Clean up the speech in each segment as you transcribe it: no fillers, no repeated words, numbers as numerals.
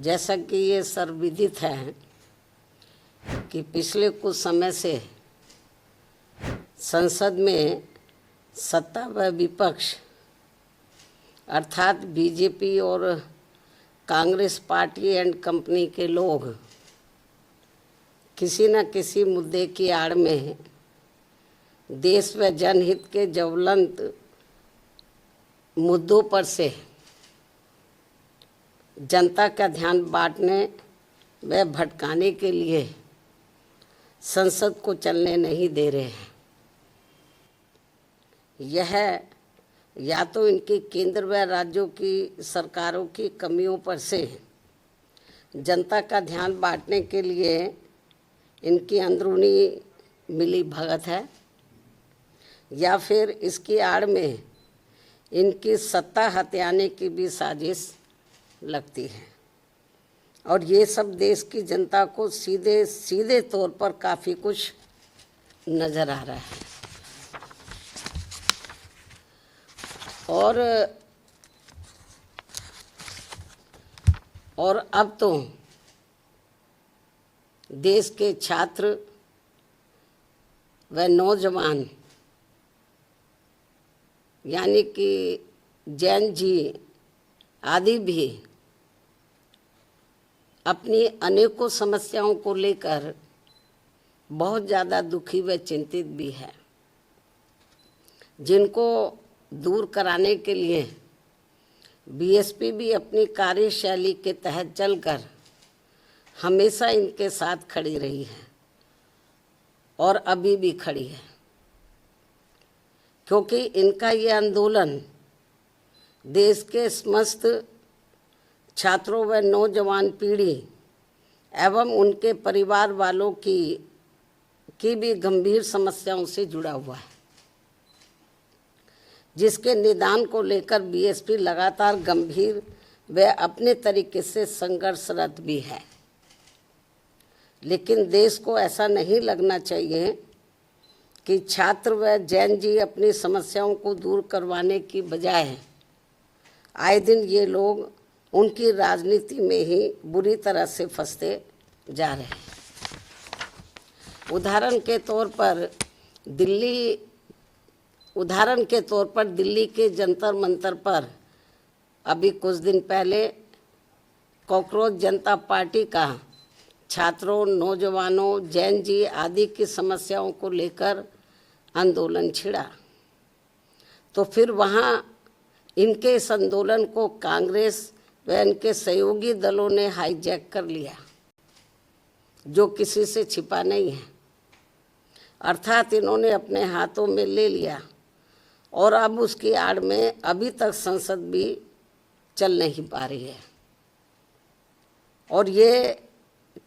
जैसा कि ये सर्वविदित है कि पिछले कुछ समय से संसद में सत्ता व विपक्ष अर्थात बीजेपी और कांग्रेस पार्टी एंड कंपनी के लोग किसी न किसी मुद्दे की आड़ में देश व जनहित के ज्वलंत मुद्दों पर से जनता का ध्यान बांटने व भटकाने के लिए संसद को चलने नहीं दे रहे हैं। यह या तो इनकी केंद्र व राज्यों की सरकारों की कमियों पर से जनता का ध्यान बांटने के लिए इनकी अंदरूनी मिली भगत है, या फिर इसकी आड़ में इनकी सत्ता हथियाने की भी साजिश लगती है। और ये सब देश की जनता को सीधे सीधे तौर पर काफ़ी कुछ नज़र आ रहा है। और अब तो देश के छात्र व नौजवान यानी कि जैन जी आदि भी अपनी अनेकों समस्याओं को लेकर बहुत ज़्यादा दुखी व चिंतित भी है, जिनको दूर कराने के लिए बीएसपी भी अपनी कार्यशैली के तहत चलकर हमेशा इनके साथ खड़ी रही है और अभी भी खड़ी है, क्योंकि इनका ये आंदोलन देश के समस्त छात्रों व नौजवान पीढ़ी एवं उनके परिवार वालों की भी गंभीर समस्याओं से जुड़ा हुआ है, जिसके निदान को लेकर बीएसपी लगातार गंभीर व अपने तरीके से संघर्षरत भी है। लेकिन देश को ऐसा नहीं लगना चाहिए कि छात्र व जैन जी अपनी समस्याओं को दूर करवाने की बजाय आए दिन ये लोग उनकी राजनीति में ही बुरी तरह से फंसते जा रहे हैं। उदाहरण के तौर पर दिल्ली के जंतर मंतर पर अभी कुछ दिन पहले कॉकरोच जनता पार्टी का छात्रों, नौजवानों, जैन जी आदि की समस्याओं को लेकर आंदोलन छिड़ा, तो फिर वहाँ इनके इस आंदोलन को कांग्रेस व इनके सहयोगी दलों ने हाईजैक कर लिया, जो किसी से छिपा नहीं है। अर्थात इन्होंने अपने हाथों में ले लिया और अब उसकी आड़ में अभी तक संसद भी चल नहीं पा रही है। और ये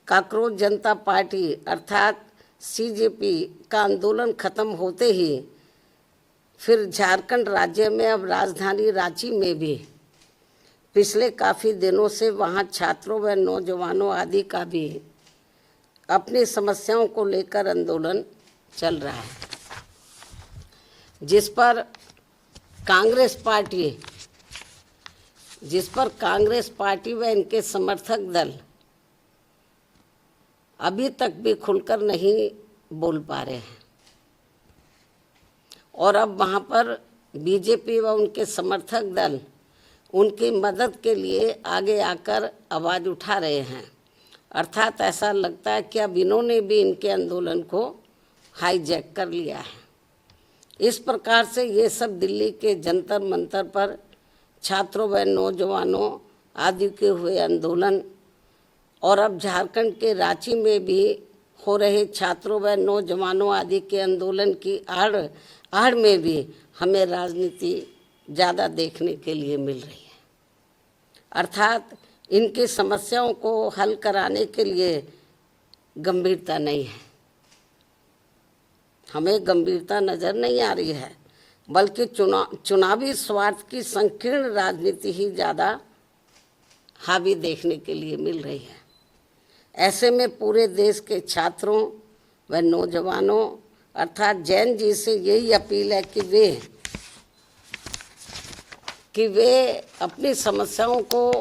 कॉकरोच जनता पार्टी अर्थात सीजेपी का आंदोलन खत्म होते ही फिर झारखंड राज्य में अब राजधानी रांची में भी पिछले काफ़ी दिनों से वहाँ छात्रों व नौजवानों आदि का भी अपनी समस्याओं को लेकर आंदोलन चल रहा है, जिस पर कांग्रेस पार्टी व इनके समर्थक दल अभी तक भी खुलकर नहीं बोल पा रहे हैं। और अब वहाँ पर बीजेपी व उनके समर्थक दल उनकी मदद के लिए आगे आकर आवाज़ उठा रहे हैं। अर्थात ऐसा लगता है कि अब इन्होंने भी इनके आंदोलन को हाईजैक कर लिया है। इस प्रकार से ये सब दिल्ली के जंतर मंतर पर छात्रों व नौजवानों आदि के हुए आंदोलन और अब झारखंड के रांची में भी हो रहे छात्रों व नौजवानों आदि के आंदोलन की आड़ में भी हमें राजनीति ज़्यादा देखने के लिए मिल रही है। अर्थात इनकी समस्याओं को हल कराने के लिए गंभीरता नहीं है, हमें गंभीरता नज़र नहीं आ रही है, बल्कि चुनावी स्वार्थ की संकीर्ण राजनीति ही ज़्यादा हावी देखने के लिए मिल रही है। ऐसे में पूरे देश के छात्रों व नौजवानों अर्थात जैन जी से यही अपील है कि वे अपनी समस्याओं को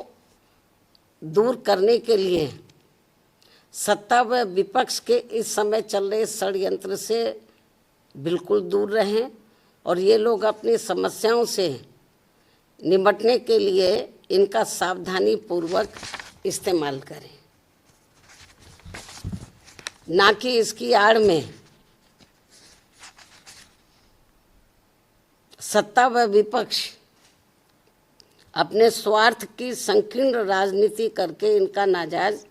दूर करने के लिए सत्ता व विपक्ष के इस समय चल रहे षड्यंत्र से बिल्कुल दूर रहें और ये लोग अपनी समस्याओं से निपटने के लिए इनका सावधानी पूर्वक इस्तेमाल करें, ना कि इसकी आड़ में सत्ता व विपक्ष अपने स्वार्थ की संकीर्ण राजनीति करके इनका नाजायज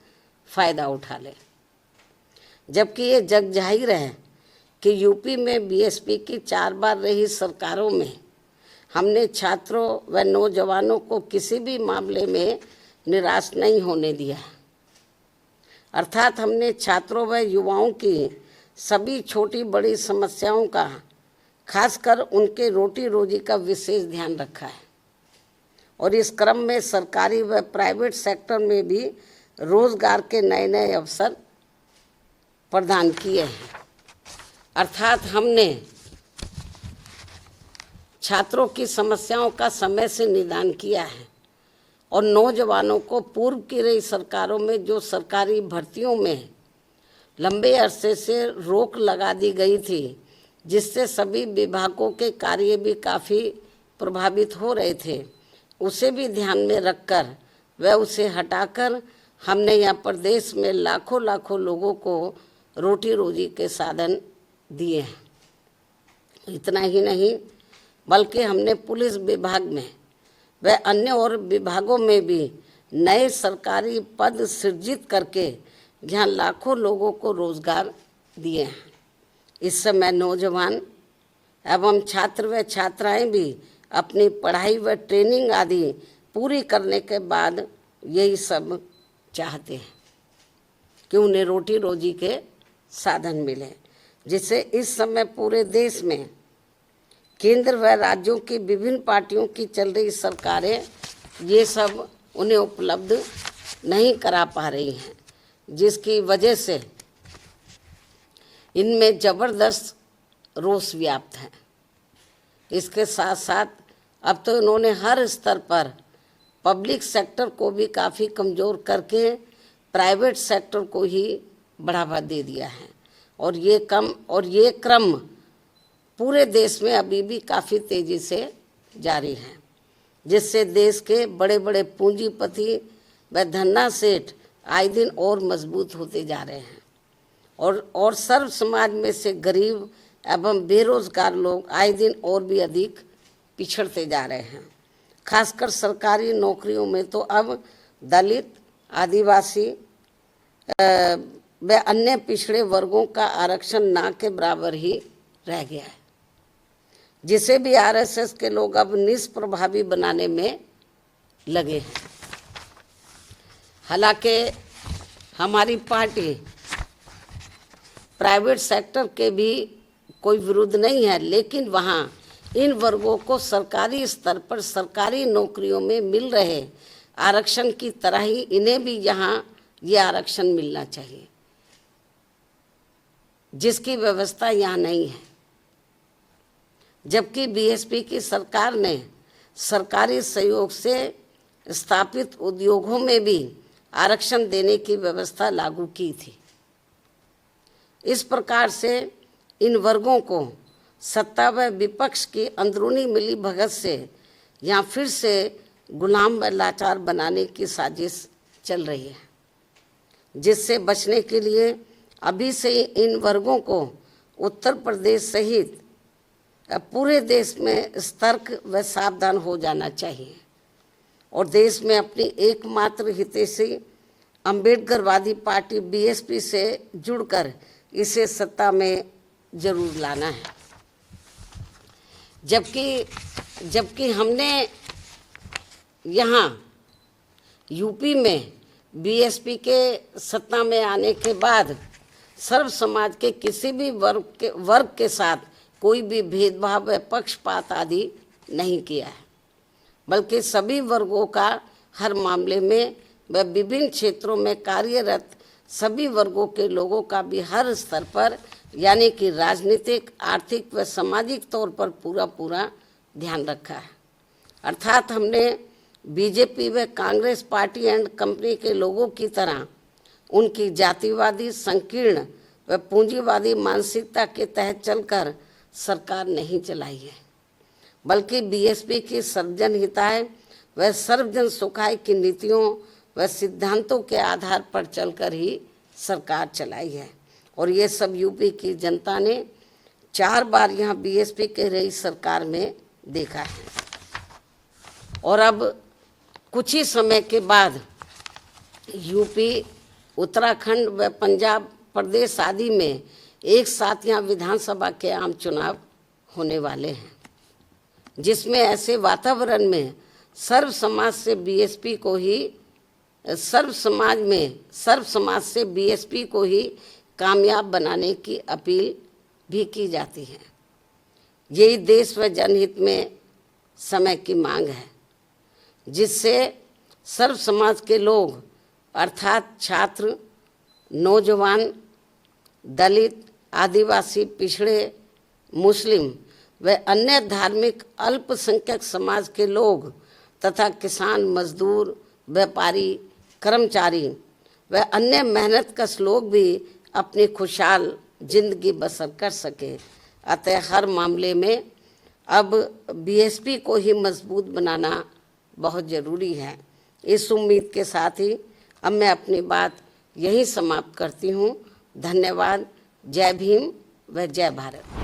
फायदा उठा ले। जबकि ये जग जाहिर है कि यूपी में बीएसपी की 4 बार रही सरकारों में हमने छात्रों व नौजवानों को किसी भी मामले में निराश नहीं होने दिया। अर्थात हमने छात्रों व युवाओं की सभी छोटी बड़ी समस्याओं का, खासकर उनके रोटी रोजी का विशेष ध्यान रखा है और इस क्रम में सरकारी व प्राइवेट सेक्टर में भी रोजगार के नए नए अवसर प्रदान किए हैं। अर्थात हमने छात्रों की समस्याओं का समय से निदान किया है और नौजवानों को पूर्व की रही सरकारों में जो सरकारी भर्तियों में लंबे अरसे से रोक लगा दी गई थी, जिससे सभी विभागों के कार्य भी काफ़ी प्रभावित हो रहे थे, उसे भी ध्यान में रखकर व उसे हटाकर हमने यहाँ प्रदेश में लाखों लाखों लोगों को रोटी रोजी के साधन दिए हैं। इतना ही नहीं बल्कि हमने पुलिस विभाग में व अन्य और विभागों में भी नए सरकारी पद सृजित करके यहाँ लाखों लोगों को रोजगार दिए हैं। इस समय नौजवान एवं छात्र व छात्राएं भी अपनी पढ़ाई व ट्रेनिंग आदि पूरी करने के बाद यही सब चाहते हैं कि उन्हें रोटी रोजी के साधन मिले, जिससे इस समय पूरे देश में केंद्र व राज्यों की विभिन्न पार्टियों की चल रही सरकारें ये सब उन्हें उपलब्ध नहीं करा पा रही हैं, जिसकी वजह से इनमें जबरदस्त रोष व्याप्त है। इसके साथ साथ अब तो इन्होंने हर स्तर पर पब्लिक सेक्टर को भी काफ़ी कमज़ोर करके प्राइवेट सेक्टर को ही बढ़ावा दे दिया है और ये क्रम पूरे देश में अभी भी काफ़ी तेज़ी से जारी है, जिससे देश के बड़े बड़े पूंजीपति व धन्ना सेठ आए दिन और मजबूत होते जा रहे हैं और सर्व समाज में से गरीब एवं बेरोजगार लोग आए दिन और भी अधिक पिछड़ते जा रहे हैं। खासकर सरकारी नौकरियों में तो अब दलित, आदिवासी व अन्य पिछड़े वर्गों का आरक्षण ना के बराबर ही रह गया है, जिसे भी आरएसएस के लोग अब निष्प्रभावी बनाने में लगे हैं। हालांकि हमारी पार्टी प्राइवेट सेक्टर के भी कोई विरोध नहीं है, लेकिन वहाँ इन वर्गों को सरकारी स्तर पर सरकारी नौकरियों में मिल रहे आरक्षण की तरह ही इन्हें भी यहाँ ये आरक्षण मिलना चाहिए, जिसकी व्यवस्था यहाँ नहीं है। जबकि बीएसपी की सरकार ने सरकारी सहयोग से स्थापित उद्योगों में भी आरक्षण देने की व्यवस्था लागू की थी। इस प्रकार से इन वर्गों को सत्ता व विपक्ष की अंदरूनी मिली भगत से यहाँ फिर से गुलाम व लाचार बनाने की साजिश चल रही है, जिससे बचने के लिए अभी से इन वर्गों को उत्तर प्रदेश सहित पूरे देश में सतर्क व सावधान हो जाना चाहिए और देश में अपनी एकमात्र हितैषी अम्बेडकरवादी पार्टी बीएसपी से जुड़कर इसे सत्ता में जरूर लाना है। जबकि हमने यहाँ यूपी में बीएसपी के सत्ता में आने के बाद सर्व समाज के किसी भी वर्ग के साथ कोई भी भेदभाव व पक्षपात आदि नहीं किया है, बल्कि सभी वर्गों का हर मामले में व विभिन्न क्षेत्रों में कार्यरत सभी वर्गों के लोगों का भी हर स्तर पर यानी कि राजनीतिक, आर्थिक व सामाजिक तौर पर पूरा ध्यान रखा है। अर्थात हमने बीजेपी व कांग्रेस पार्टी एंड कंपनी के लोगों की तरह उनकी जातिवादी, संकीर्ण व पूंजीवादी मानसिकता के तहत चलकर सरकार नहीं चलाई है, बल्कि बीएसपी की सर्वजन हिताय व सर्वजन सुखाय की नीतियों व सिद्धांतों के आधार पर चलकर ही सरकार चलाई है। और ये सब यूपी की जनता ने 4 बार यहाँ बीएसपी के रही सरकार में देखा है। और अब कुछ ही समय के बाद यूपी, उत्तराखंड व पंजाब प्रदेश आदि में एक साथ यहाँ विधानसभा के आम चुनाव होने वाले हैं, जिसमें ऐसे वातावरण में सर्व समाज से बीएसपी को ही सर्व समाज से बीएसपी को ही कामयाब बनाने की अपील भी की जाती है। यही देश व जनहित में समय की मांग है, जिससे सर्व समाज के लोग अर्थात छात्र, नौजवान, दलित, आदिवासी, पिछड़े, मुस्लिम व अन्य धार्मिक अल्पसंख्यक समाज के लोग तथा किसान, मजदूर, व्यापारी, कर्मचारी व अन्य मेहनतकश लोग भी अपनी खुशहाल जिंदगी बसर कर सके। अतः हर मामले में अब बीएसपी को ही मजबूत बनाना बहुत ज़रूरी है। इस उम्मीद के साथ ही अब मैं अपनी बात यहीं समाप्त करती हूँ। धन्यवाद। जय भीम व जय भारत।